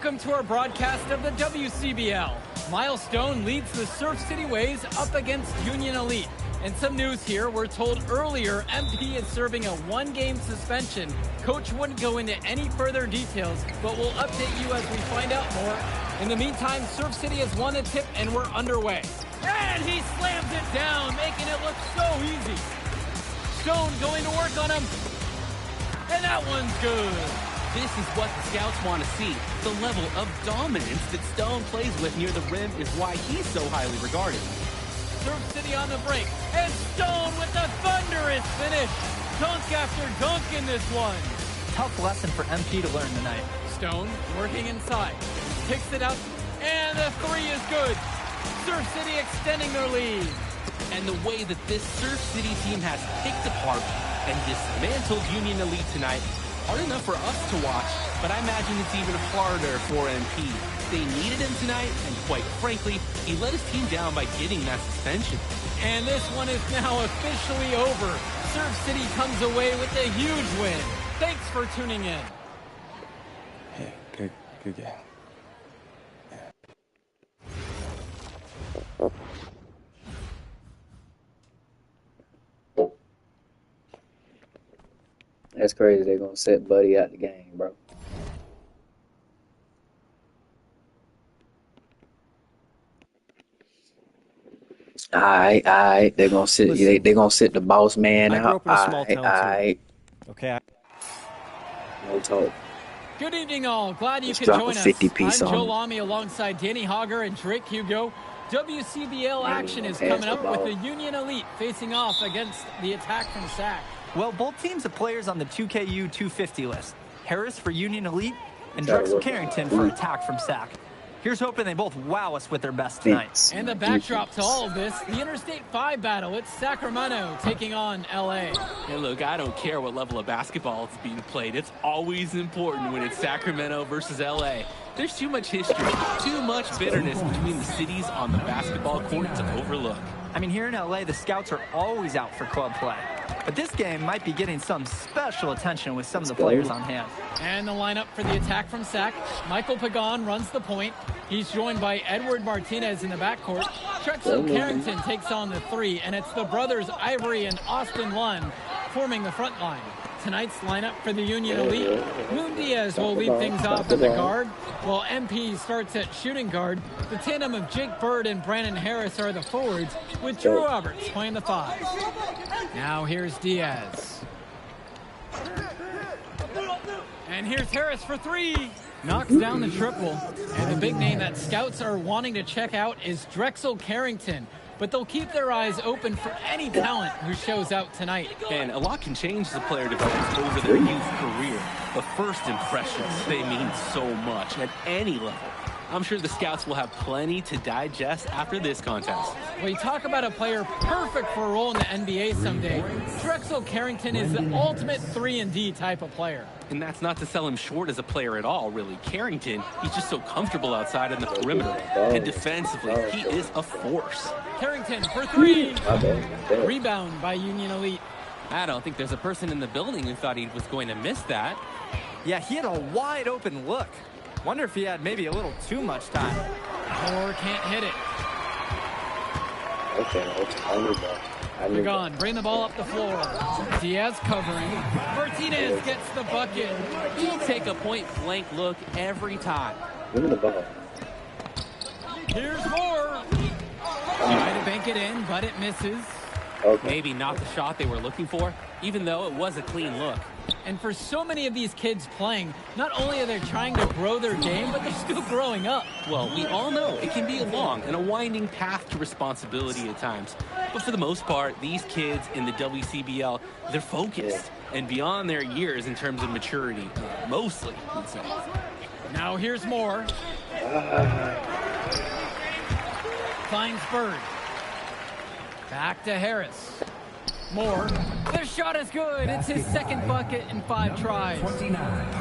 Welcome to our broadcast of the WCBL. Miles Stone leads the Surf City Waves up against Union Elite. And some news here, we're told earlier MP is serving a one-game suspension. Coach wouldn't go into any further details, but we'll update you as we find out more. In the meantime, Surf City has won the tip and we're underway. And he slams it down, making it look so easy. Stone going to work on him. And that one's good. This is what the scouts want to see. The level of dominance that Stone plays with near the rim is why he's so highly regarded. Surf City on the break, and Stone with a thunderous finish. Dunk after dunk in this one. Tough lesson for MP to learn tonight. Stone working inside, kicks it out, and the three is good. Surf City extending their lead. And the way that this Surf City team has picked apart and dismantled Union Elite tonight, hard enough for us to watch, but I imagine it's even harder for MP. They needed him tonight, and quite frankly, he let his team down by getting that suspension. And this one is now officially over. Surf City comes away with a huge win. Thanks for tuning in. Hey, good game. That's crazy. They're going to set Buddy out the game, bro. All right. They're going to sit. They're going to sit the boss man out. All right. Okay. No talk. Good evening, all. Glad you Let's could drop join a us. 50-piece I'm on Joe them. Lamy alongside Danny Hogger and Drake Hugo. WCBL action is coming up with the Union Elite facing off against the Attack from SAC. Well, both teams have players on the 2KU 250 list. Harris for Union Elite and Drexel Carrington for Attack from SAC. Here's hoping they both wow us with their best tonight. And the backdrop to all of this, the Interstate 5 battle. It's Sacramento taking on LA. Hey, look, I don't care what level of basketball is being played. It's always important when it's Sacramento versus LA. There's too much history, too much bitterness between the cities on the basketball court to overlook. I mean, here in LA, the scouts are always out for club play. But this game might be getting some special attention with some of the players on hand. And the lineup for the Attack from SAC. Michael Pagan runs the point. He's joined by Edward Martinez in the backcourt. Drexel Carrington takes on the three, and it's the brothers Ivory and Austin Lunn forming the front line. Tonight's lineup for the Union Elite. Moon Diaz will lead things off at the guard, while MP starts at shooting guard. The tandem of Jake Bird and Brandon Harris are the forwards, with Drew Roberts playing the five. Now here's Diaz. And here's Harris for three. Knocks down the triple. And the big name that scouts are wanting to check out is Drexel Carrington. But they'll keep their eyes open for any talent who shows out tonight. And a lot can change as a player develops over their youth career. But first impressions, they mean so much at any level. I'm sure the scouts will have plenty to digest after this contest. Well, you talk about a player perfect for a role in the NBA someday. Drexel Carrington is the ultimate 3-and-D type of player. And that's not to sell him short as a player at all, really. Carrington, he's just so comfortable outside in the perimeter. And defensively, he is a force. Carrington for three. Rebound by Union Elite. I don't think there's a person in the building who thought he was going to miss that. Yeah, he had a wide open look. Wonder if he had maybe a little too much time. Or can't hit it. Okay. Pagan, bring the ball up the floor. Diaz covering. Martinez gets the bucket. He'll take a point-blank look every time. Give me the ball. Here's more. Try to bank it in, but it misses. Okay. Maybe not the shot they were looking for, even though it was a clean look. And for so many of these kids playing, not only are they trying to grow their game, but they're still growing up. Well, we all know it can be a long and a winding path to responsibility at times. But for the most part, these kids in the WCBL, they're focused and beyond their years in terms of maturity, mostly, I'd say. Now here's more. Finds Bird. Back to Harris. More. Their shot is good. It's his second bucket in 5 tries.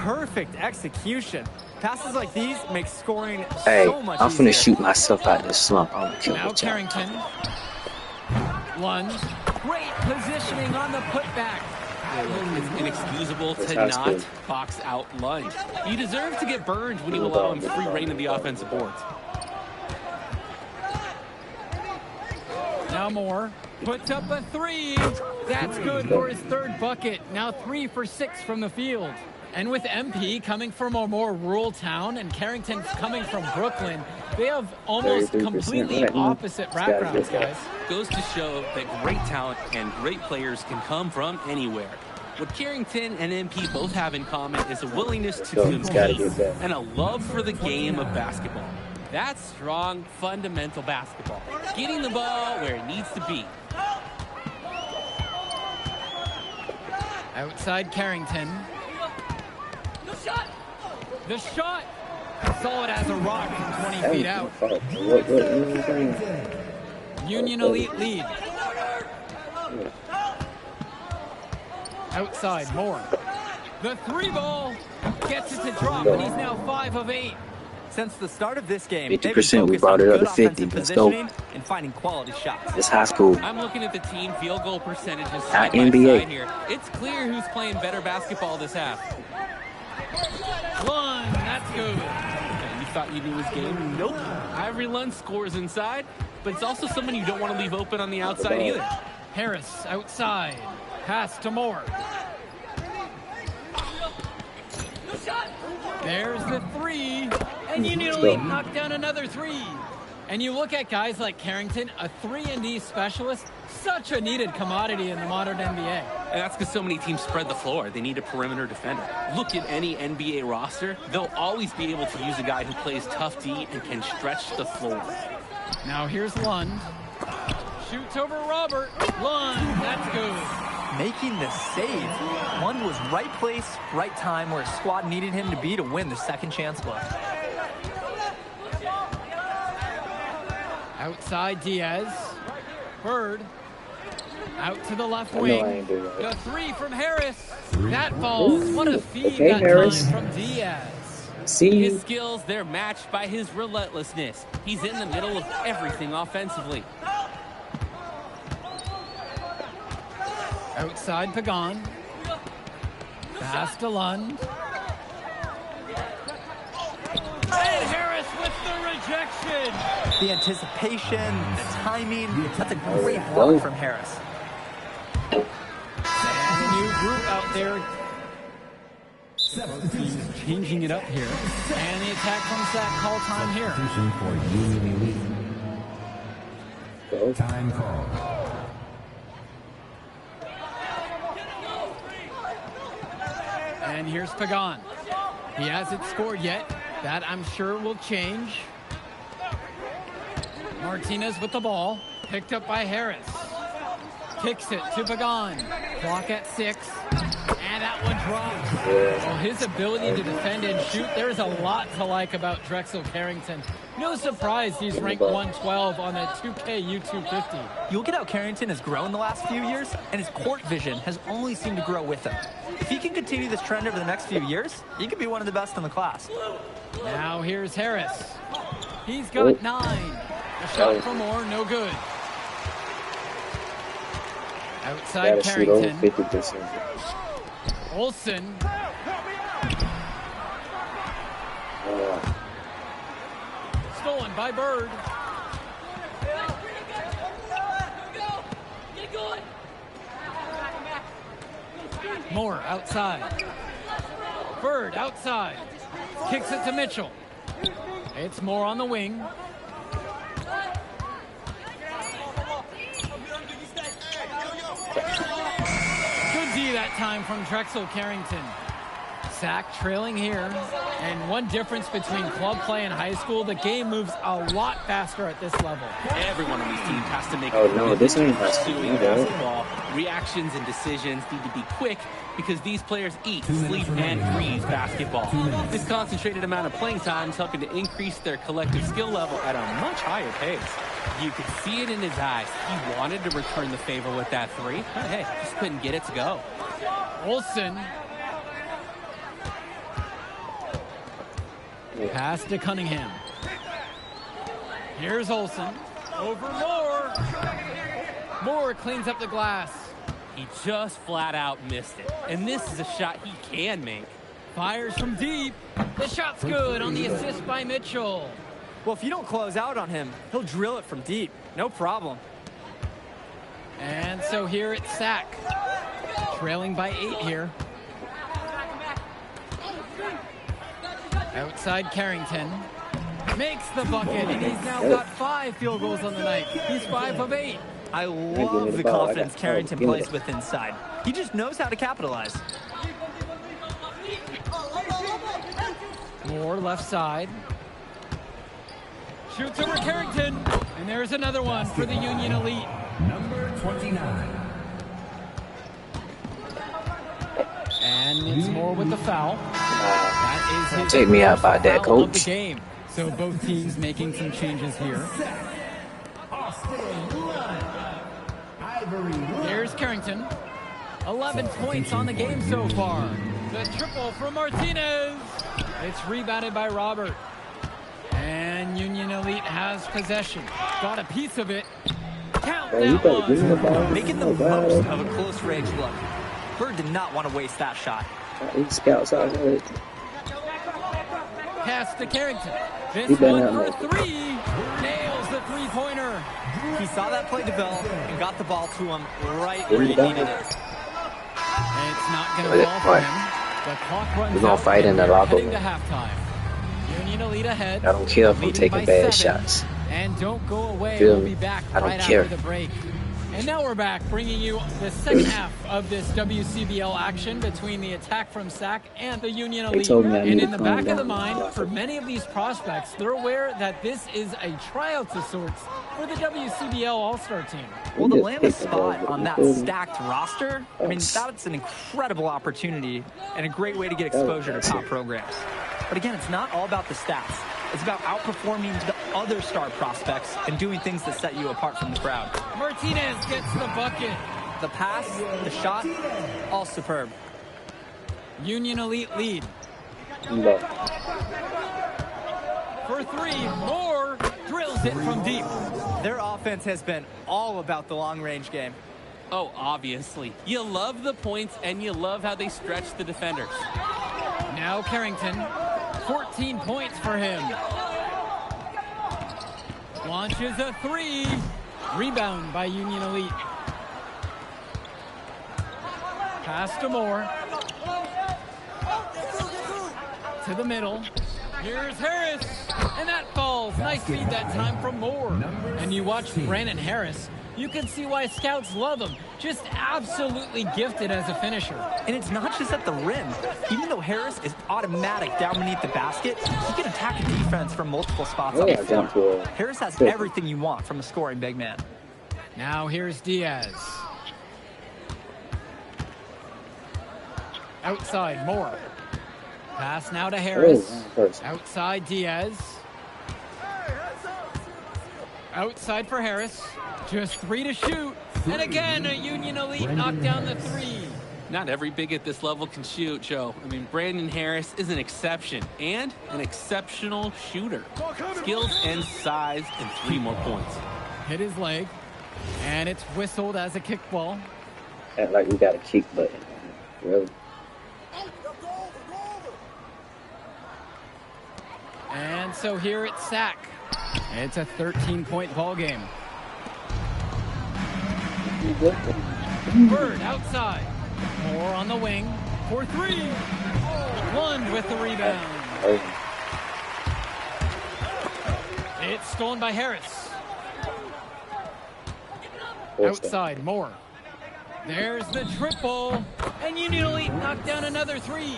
Perfect execution. Passes like these make scoring Hey, so much I'm easier. finna shoot myself out this slump. I'm gonna kill Now what y'all Carrington. Lunge. Great positioning on the putback. It's inexcusable to not box out Lund. He deserves to get burned when you allow him free reign of the offensive boards. Now Moore puts up a three. That's good for his third bucket. Now 3 for 6 from the field. And with MP coming from a more rural town and Carrington coming from Brooklyn, they have almost completely opposite backgrounds, guys. Goes to show that great talent and great players can come from anywhere. What Carrington and MP both have in common is a willingness to compete and a love for the game of basketball. That's strong, fundamental basketball. Getting the ball where it needs to be. Outside Carrington. The shot. Solid as a rock from 20 feet out. Union Elite lead. Outside, Moore. The three ball gets it to drop, and he's now 5 of 8. Since the start of this game, 50%, we brought it up to 50. Let's go. And finding quality shots. It's high school. I'm looking at the team field goal percentages Not side by NBA. side here. It's clear who's playing better basketball this half. Lund, that's good. Okay, you thought you knew his game? Nope. Ivory Lund scores inside, but it's also someone you don't want to leave open on the outside either. Harris outside. Pass to Moore. There's the three. And Union Elite knocked down another 3. And you look at guys like Carrington, a 3-and-D specialist, such a needed commodity in the modern NBA. And that's because so many teams spread the floor. They need a perimeter defender. Look at any NBA roster. They'll always be able to use a guy who plays tough D and can stretch the floor. Now here's Lund. Shoots over Robert. Lund, that's good. Making the save. Lund was right place, right time where his squad needed him to be to win the second chance look. Outside Diaz. Bird. Out to the left wing. The 3 from Harris. That falls. What a feed that time from Diaz. His skills, they're matched by his relentlessness. He's in the middle of everything offensively. Outside Pagan. Pass to Lund. And Harris with the rejection. The anticipation, the timing, that's a great block from Harris. And a new group out there. He's changing it up here. And the attack from Sack call time here. For Union Elite. Time call. And here's Pagan. He hasn't scored yet. That, I'm sure, will change. Martinez with the ball. Picked up by Harris. Kicks it to Pagan. Clock at 6. And that one drops. Well, his ability to defend and shoot, there's a lot to like about Drexel Carrington. No surprise he's ranked 112 on the 2K U250. You look at how Carrington has grown the last few years, and his court vision has only seemed to grow with him. If he can continue this trend over the next few years, he could be one of the best in the class. Now here's Harris. He's got 9. A shot for Moore, no good. Outside Carrington. Olsen. Stolen by Bird. Moore outside. Bird outside. Kicks it to Mitchell. It's Moore on the wing. Good D that time from Drexel Carrington. Sack trailing here. And one difference between club play and high school, the game moves a lot faster at this level. Everyone on these teams has to make this ain't pursuing basketball. Reactions and decisions need to be quick because these players eat, sleep, and breathe basketball. This concentrated amount of playing time is helping to increase their collective skill level at a much higher pace. You could see it in his eyes. He wanted to return the favor with that 3. But hey, just couldn't get it to go. Olsen. Pass to Cunningham. Here's Olsen. Over Moore. Moore cleans up the glass. He just flat out missed it. And this is a shot he can make. Fires from deep. The shot's good on the assist by Mitchell. Well, if you don't close out on him, he'll drill it from deep. No problem. And so here it's Sack. Trailing by 8 here. Outside Carrington. Makes the bucket, and he's now got 5 field goals on the night. He's 5 of 8. I love the confidence Carrington plays with inside. He just knows how to capitalize. Moore left side. Shoots over Carrington. And there's another one for the Union Elite. Number 29. And it's Moore with the foul. That is his Take me out by that, foul of the coach. game. So both teams making some changes here. Here's Carrington. 11 points on the game so far. The triple from Martinez. It's rebounded by Robert. And Union Elite has possession. Got a piece of it. Count that one. Making the most of a close range look. Bird did not want to waste that shot. He scouts out there. Pass to Carrington. This one for 3. Nails the three-pointer. He saw that play develop and got the ball to him right where he needed it. And it's not going to fall for him. The clock runs We're gonna out fight in and the we're locker heading to room. halftime. Union Elite ahead. I don't care if I'm leading taking by bad 7. shots. And don't go away. Feel We'll me? be back I don't right care. after the break. And now we're back, bringing you the second half of this WCBL action between the Attack from Sac and the Union Elite. told me I And need in to the calm back of the down. mind, for many of these prospects, they're aware that this is a tryout of sorts for the WCBL All-Star team. Well, to land a spot on that stacked roster, I mean, that's an incredible opportunity and a great way to get exposure to top programs. But again, it's not all about the stats. It's about outperforming the other star prospects and doing things that set you apart from the crowd. Martinez gets the bucket. The pass, the shot, all superb. Union Elite lead. No. For 3, Moore drills it from deep. Their offense has been all about the long-range game. Oh, obviously. You love the points, and you love how they stretch the defenders. Now Carrington, 14 points for him. Launches a 3. Rebound by Union Elite. Pass to Moore. To the middle. Here's Harris. And that falls. Nice feed that time from Moore. And you watch Brandon Harris, you can see why scouts love him. Just absolutely gifted as a finisher. And it's not just at the rim. Even though Harris is automatic down beneath the basket, he can attack a defense from multiple spots on the floor. Harris has everything you want from a scoring big man. Now here's Diaz. Outside, Moore. Pass now to Harris. Outside, Diaz. Outside for Harris. Just 3 to shoot. And again, a Union Elite knocked down the 3. Not every big at this level can shoot, Joe. I mean, Brandon Harris is an exception and an exceptional shooter. Skills and size and 3 more points. Hit his leg. And it's whistled as a kickball. Act like we got a kick button. Really? And so here it's Sac. It's a 13-point ball game. Bird outside. Moore on the wing for 3. Lund with the rebound. It's stolen by Harris. Outside, Moore. There's the triple. And Union Elite knocked down another 3.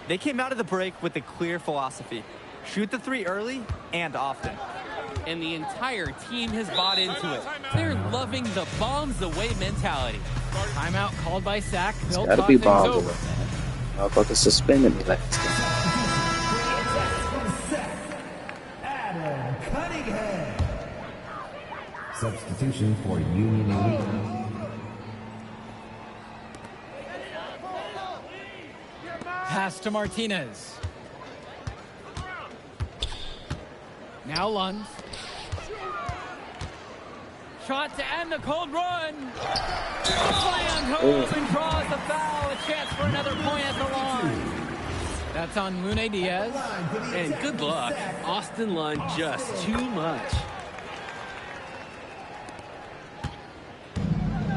They came out of the break with a clear philosophy. Shoot the 3 early and often. And the entire team has bought into it. They're loving the bombs away mentality. Timeout called by Sac. They'll Gotta talk be things bombs over. away, man. Motherfucker suspended me last game. Adam Cunningham. Substitution for Union Elite. Pass to Martinez. Now Lund. shot to end the cold run. Slammed home and draws the foul. A chance for another point at the line. That's on Lune Diaz. And good luck. Austin Lund just too much.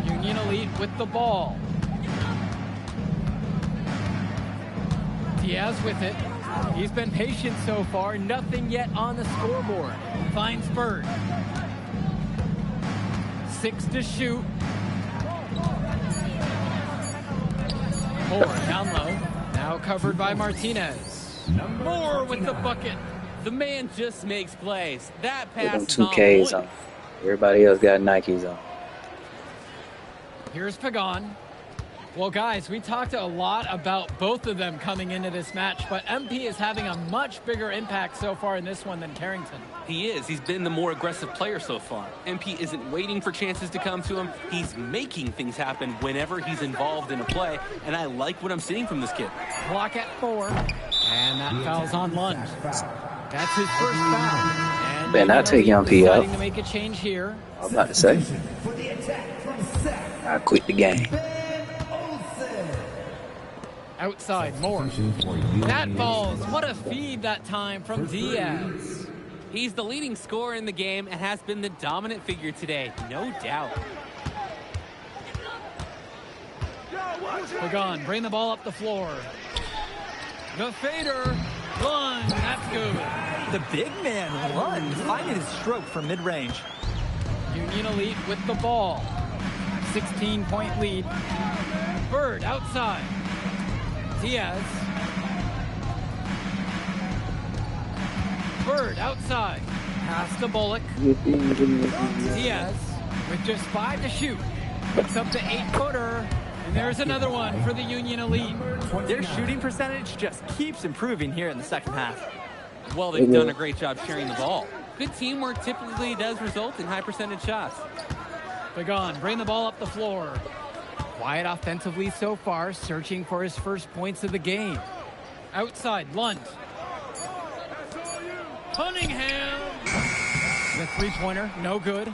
Union Elite with the ball. Diaz with it. He's been patient so far. Nothing yet on the scoreboard. Finds Bird. 6 to shoot. Moore down low. Now covered by Martinez. Moore with the bucket. The man just makes plays. That Put them pass is on 2Ks point. on. Everybody else got Nikes on. Here's Pagan. Well, guys, we talked a lot about both of them coming into this match, but MP is having a much bigger impact so far in this one than Carrington. He is. He's been the more aggressive player so far. MP isn't waiting for chances to come to him. He's making things happen whenever he's involved in a play, and I like what I'm seeing from this kid. Clock at 4, and that foul's on Lund. That's his first foul. And Man, I'll take MP out. deciding to make a change here. I was about to say. I quit the game. Outside, Moore. That falls. What a feed that time from Diaz. He's the leading scorer in the game and has been the dominant figure today, no doubt. Pagan, bring the ball up the floor. The fader, Lund, that's good. The big man, Lund, finding his stroke from mid-range. Union Elite with the ball. 16-point lead. Bird outside. Diaz. Bird outside. Pass to Bullock. Diaz with just 5 to shoot. It's up to 8-footer. And there's another one for the Union Elite. Their shooting percentage just keeps improving here in the second half. Well, they've done a great job sharing the ball. Good teamwork typically does result in high percentage shots. Pagan, bring the ball up the floor. Quiet offensively so far, searching for his first points of the game. Outside, Lund. Cunningham. The three-pointer, no good.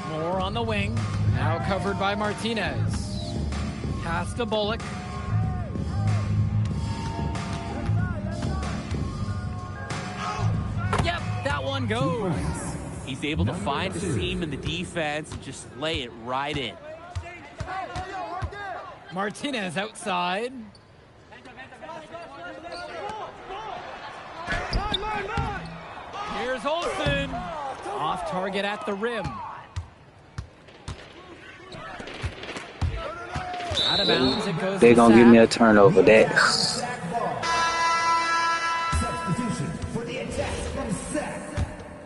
Moore on the wing. Now covered by Martinez. Pass to Bullock. Yep, that one goes. He's able to find a seam in the defense and just lay it right in. Martinez outside. Here's Olsen. Off target at the rim. Out of bounds, it goes. They're gonna give me a turnover. That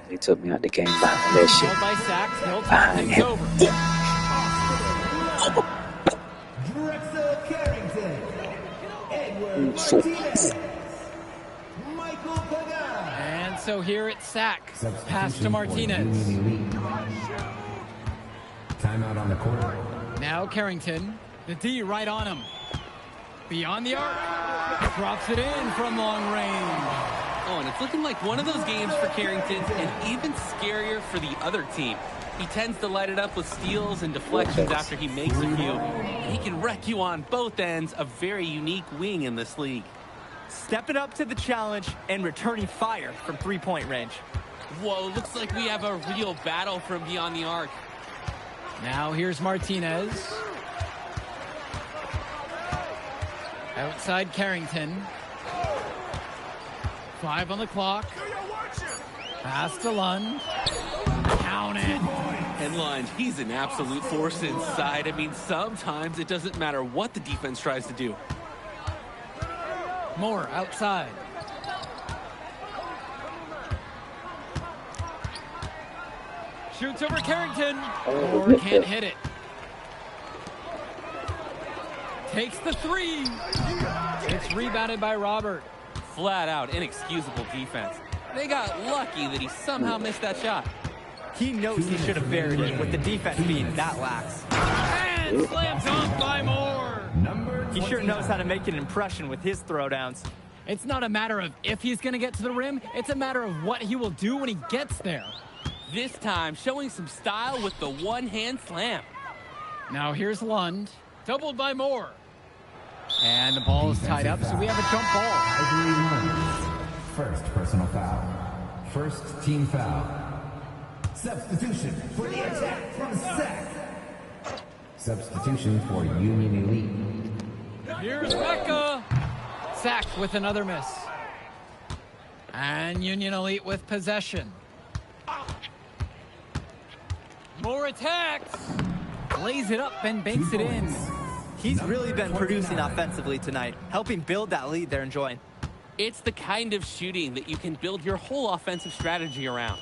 they took me out the game behind that shit. Held by Sachs, he'll Behind things him. over. Drexel Carrington. Edward So- Martinez. Michael Pagan. And so here it's Sachs. Pass to Martinez. Timeout on the court. Now Carrington. The D right on him. Beyond the arc. Drops it in from long range. Oh, and it's looking like one of those games for Carrington, and even scarier for the other team. He tends to light it up with steals and deflections after he makes a few. He can wreck you on both ends, a very unique wing in this league. Stepping up to the challenge and returning fire from three-point range. Whoa, looks like we have a real battle from beyond the arc. Now here's Martinez. Outside Carrington. 5 on the clock. Pass to Lund. Counted. And Lund, he's an absolute force inside. I mean, sometimes it doesn't matter what the defense tries to do. Moore outside. Shoots over Carrington. Moore can't hit it. Takes the 3. It's rebounded by Robert. Flat out inexcusable defense. They got lucky that he somehow missed that shot. He knows he should have buried it with the defense being that lax. And slam dunk by Moore. He sure knows how to make an impression with his throwdowns. It's not a matter of if he's going to get to the rim. It's a matter of what he will do when he gets there. This time, showing some style with the one-hand slam. Now here's Lund, doubled by Moore. And the ball is tied up, so we have a jump ball. First personal foul. First team foul. Substitution for the attack from Sack. Substitution for Union Elite. Here's Mecca. Sacked with another miss. And Union Elite with possession. More attacks. Lays it up and banks it in. He's really been producing offensively tonight, helping build that lead they're enjoying. It's the kind of shooting that you can build your whole offensive strategy around.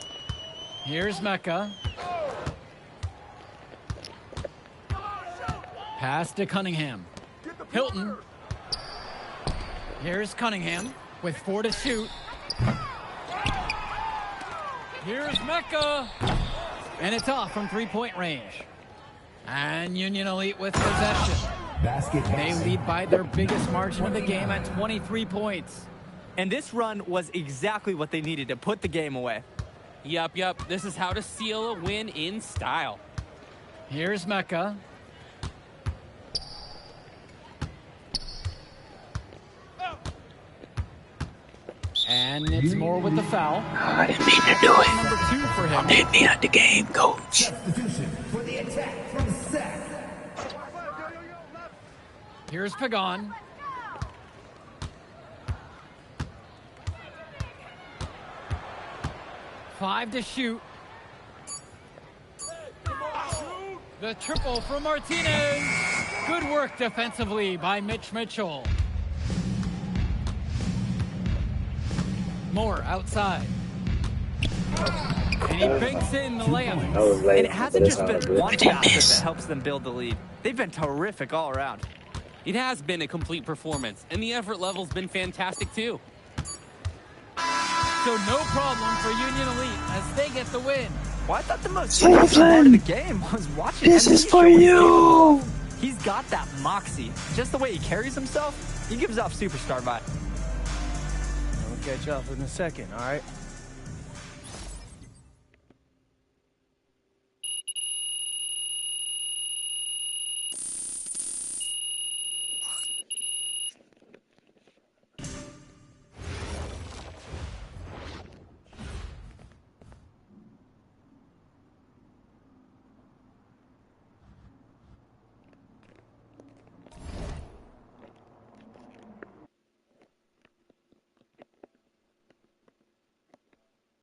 Here's Mecca. Pass to Cunningham. Hilton. Here's Cunningham with 4 to shoot. Here's Mecca. And it's off from three-point range. And Union Elite with possession. They lead by their biggest margin of the game at 23 points. And this run was exactly what they needed to put the game away. Yup. This is how to seal a win in style. Here's Mecca. And it's Moore with the foul. I didn't mean to do it. Number 2 for him. Take me out the game, coach. Substitution for the attack from Sack. Here's Pagan. Five to shoot. The triple from Martinez. Good work defensively by Mitch Mitchell. Moore outside. And he banks in the layup. And it hasn't just been one facet that helps them build the lead. They've been terrific all around. It has been a complete performance, and the effort level's been fantastic too. So no problem for Union Elite as they get the win. Well, I thought the most interesting part of the game was watching This him. is for you. He's got that moxie. Just the way he carries himself, he gives off superstar vibe. I'll catch up in a second, all right?